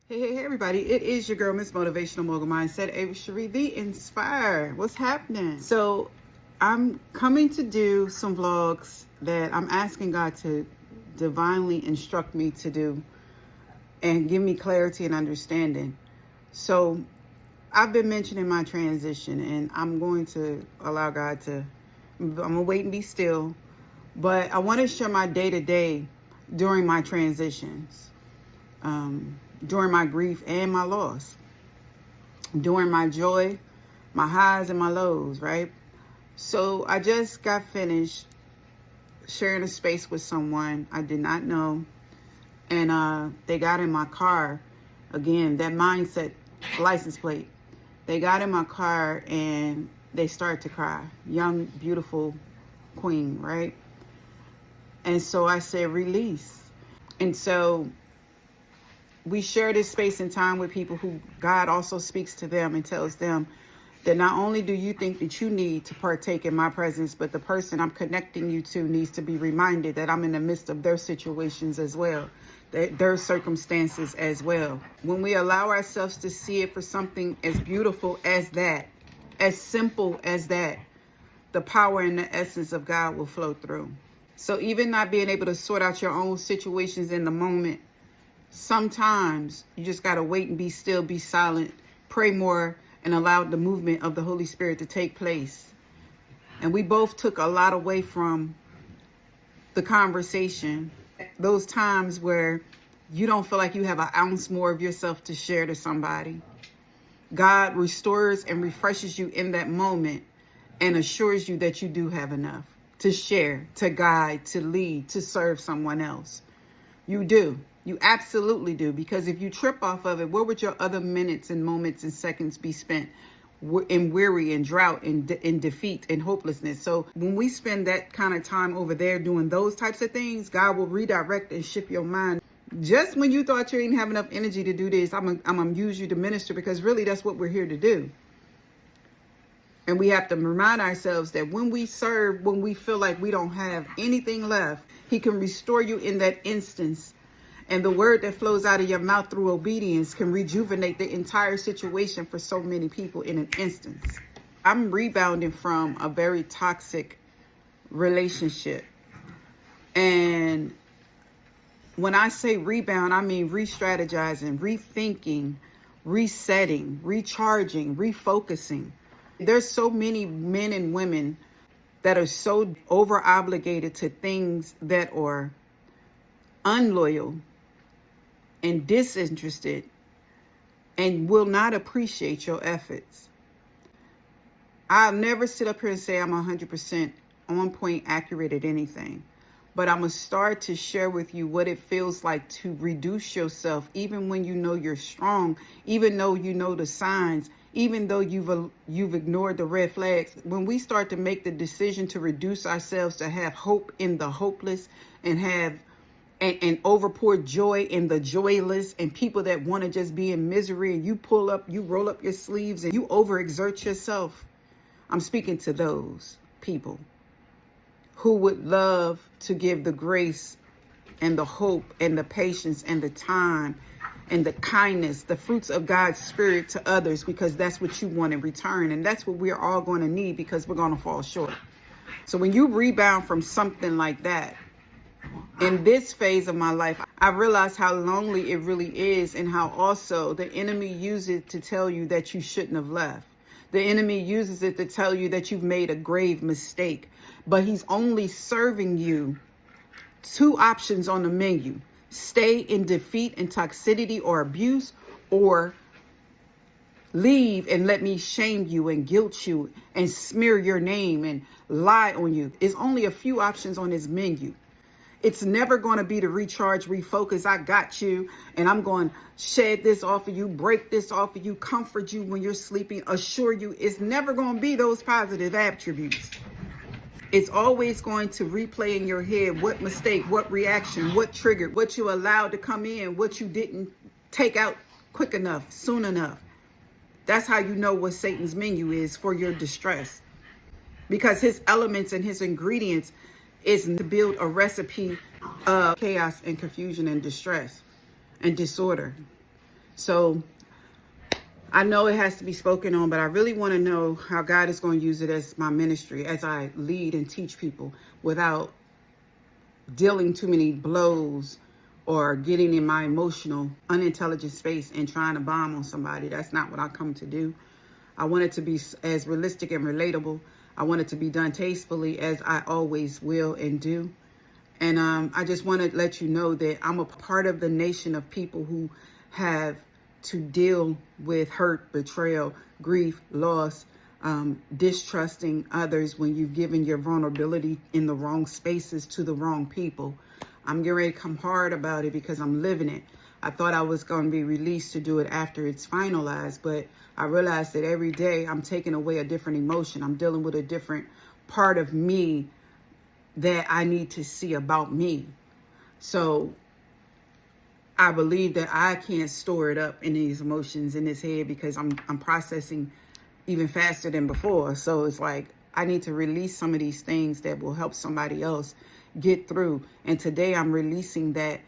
Hey, everybody. It is your girl, Miss Motivational Mogul Mindset, Ava Cherie, the Inspire. What's happening? So I'm coming to do some vlogs that I'm asking God to divinely instruct me to do and give me clarity and understanding. So I've been mentioning my transition, and I'm going to allow God I'm going to wait and be still. But I want to share my day-to-day during my transitions. During my grief and my loss, during my joy, my highs and my lows, right? So I just got finished sharing a space with someone I did not know, and they got in my car. Again, that mindset license plate. They got in my car and they started to cry. Young, beautiful queen, right? And so I said, release. And so we share this space and time with people who God also speaks to them and tells them that not only do you think that you need to partake in my presence, but the person I'm connecting you to needs to be reminded that I'm in the midst of their situations as well, their circumstances as well. When we allow ourselves to see it for something as beautiful as that, as simple as that, the power and the essence of God will flow through. So even not being able to sort out your own situations in the moment, sometimes you just got to wait and be still, be silent, pray more, and allow the movement of the Holy Spirit to take place. And we both took a lot away from the conversation. Those times where you don't feel like you have an ounce more of yourself to share to somebody. God restores and refreshes you in that moment and assures you that you do have enough to share, to guide, to lead, to serve someone else. You do. You absolutely do, because if you trip off of it, where would your other minutes and moments and seconds be spent? In weary and drought and in defeat and hopelessness. So when we spend that kind of time over there doing those types of things, God will redirect and shift your mind. Just when you thought you didn't have enough energy to do this, I'm going to use you to minister, because really that's what we're here to do. And we have to remind ourselves that when we serve, when we feel like we don't have anything left, He can restore you in that instance. And the word that flows out of your mouth through obedience can rejuvenate the entire situation for so many people in an instance. I'm rebounding from a very toxic relationship. And when I say rebound, I mean re-strategizing, rethinking, resetting, recharging, refocusing. There's so many men and women that are so over-obligated to things that are unloyal and disinterested and will not appreciate your efforts. I'll never sit up here and say I'm 100% on point accurate at anything, but I'm going to start to share with you what it feels like to reduce yourself, even when you know you're strong, even though you know the signs, even though you've ignored the red flags. When we start to make the decision to reduce ourselves, to have hope in the hopeless and have and overpour joy in the joyless, and people that want to just be in misery, and you roll up your sleeves and you overexert yourself. I'm speaking to those people who would love to give the grace and the hope and the patience and the time and the kindness, the fruits of God's Spirit to others, because that's what you want in return. And that's what we're all going to need, because we're going to fall short. So when you rebound from something like that, in this phase of my life, I realized how lonely it really is, and how also the enemy uses it to tell you that you shouldn't have left. The enemy uses it to tell you that you've made a grave mistake, but he's only serving you two options on the menu: stay in defeat and toxicity or abuse, or leave and let me shame you and guilt you and smear your name and lie on you. It's only a few options on his menu. It's never going to be to recharge, refocus. I got you, and I'm going to shed this off of you, break this off of you, comfort you when you're sleeping, assure you. It's never going to be those positive attributes. It's always going to replay in your head what mistake, what reaction, what triggered, what you allowed to come in, what you didn't take out quick enough, soon enough. That's how you know what Satan's menu is for your distress. Because his elements and his ingredients is to build a recipe of chaos and confusion and distress and disorder. So I know it has to be spoken on, but I really want to know how God is going to use it as my ministry, as I lead and teach people without dealing too many blows or getting in my emotional, unintelligent space and trying to bomb on somebody. That's not what I come to do. I want it to be as realistic and relatable. I want it to be done tastefully, as I always will and do. And I just want to let you know that I'm a part of the nation of people who have to deal with hurt, betrayal, grief, loss, distrusting others when you've given your vulnerability in the wrong spaces to the wrong people. I'm getting ready to come hard about it because I'm living it. I thought I was going to be released to do it after it's finalized, but I realized that every day I'm taking away a different emotion. I'm dealing with a different part of me that I need to see about me. So I believe that I can't store it up in these emotions in this head because I'm processing even faster than before. So it's like I need to release some of these things that will help somebody else get through. And today I'm releasing that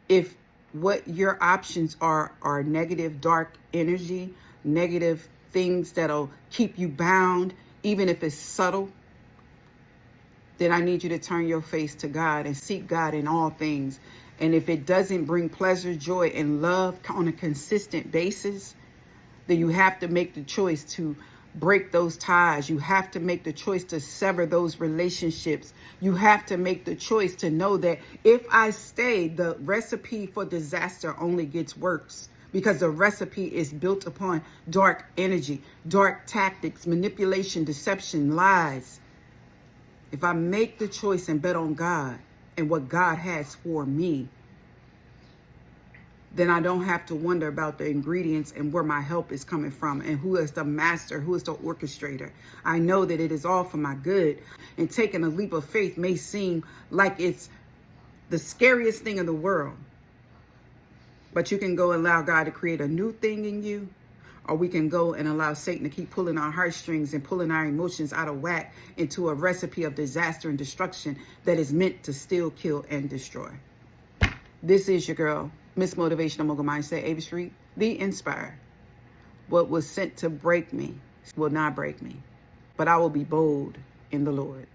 if what your options are negative, dark energy, negative things that'll keep you bound, even if it's subtle, then I need you to turn your face to God and seek God in all things. And if it doesn't bring pleasure, joy, and love on a consistent basis, then you have to make the choice to break those ties. You have to make the choice to sever those relationships. You have to make the choice to know that if I stay, the recipe for disaster only gets worse, because the recipe is built upon dark energy, dark tactics, manipulation, deception, lies. If I make the choice and bet on God and what God has for me, then I don't have to wonder about the ingredients and where my help is coming from and who is the master, who is the orchestrator. I know that it is all for my good. And taking a leap of faith may seem like it's the scariest thing in the world. But you can go and allow God to create a new thing in you, or we can go and allow Satan to keep pulling our heartstrings and pulling our emotions out of whack into a recipe of disaster and destruction that is meant to steal, kill, and destroy. This is your girl, Miss Motivational Mogul Mindset, Ava Street, the Inspired. What was sent to break me will not break me, but I will be bold in the Lord.